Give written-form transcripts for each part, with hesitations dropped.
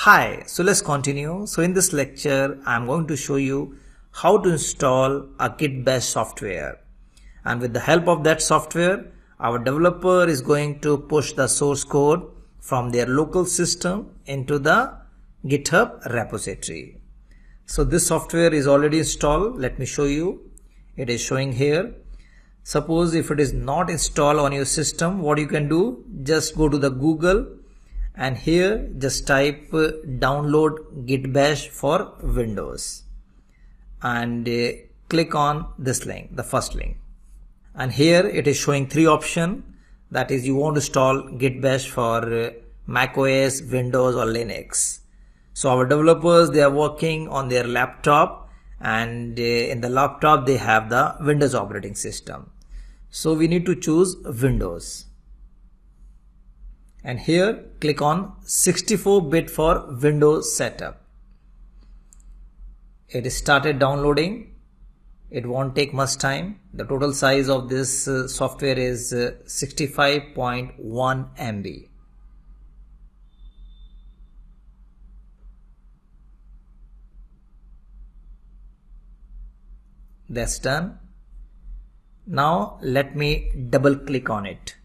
Hi, so let's continue. So in this lecture, I'm going to show you how to install a Git Bash software. And with the help of that software, our developer is going to push the source code from their local system into the GitHub repository. So this software is already installed. Let me show you. It is showing here. Suppose if it is not installed on your system, what you can do, just go to the Google and here just type download Git Bash for Windows and click on this link, the first link. And here it is showing three options, that is you want to install Git Bash for Mac OS, Windows or Linux. So our developers, they are working on their laptop and in the laptop they have the Windows operating system. So we need to choose Windows. And here click on 64-bit for Windows setup. It is started downloading. It won't take much time. The total size of this software is 65.1 MB. That's done. Now let me double click on it.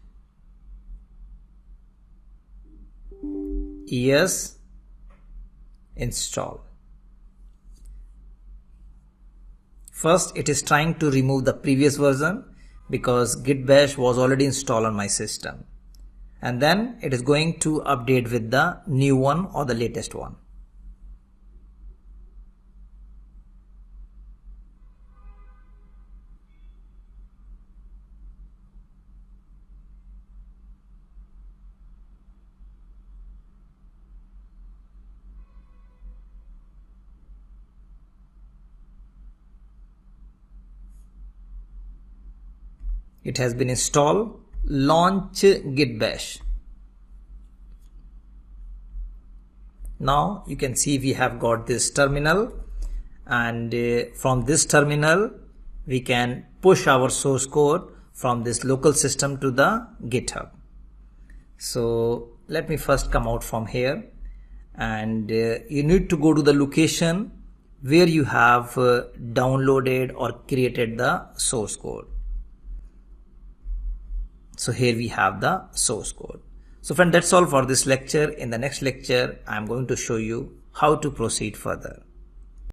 Yes, install. First, it is trying to remove the previous version because Git Bash was already installed on my system. And then it is going to update with the new one or the latest one. It has been installed. Launch Git Bash. Now you can see we have got this terminal, and from this terminal we can push our source code from this local system to the GitHub. So let me first come out from here, and you need to go to the location where you have downloaded or created the source code. So here we have the source code. So friend, that's all for this lecture. In the next lecture, I am going to show you how to proceed further.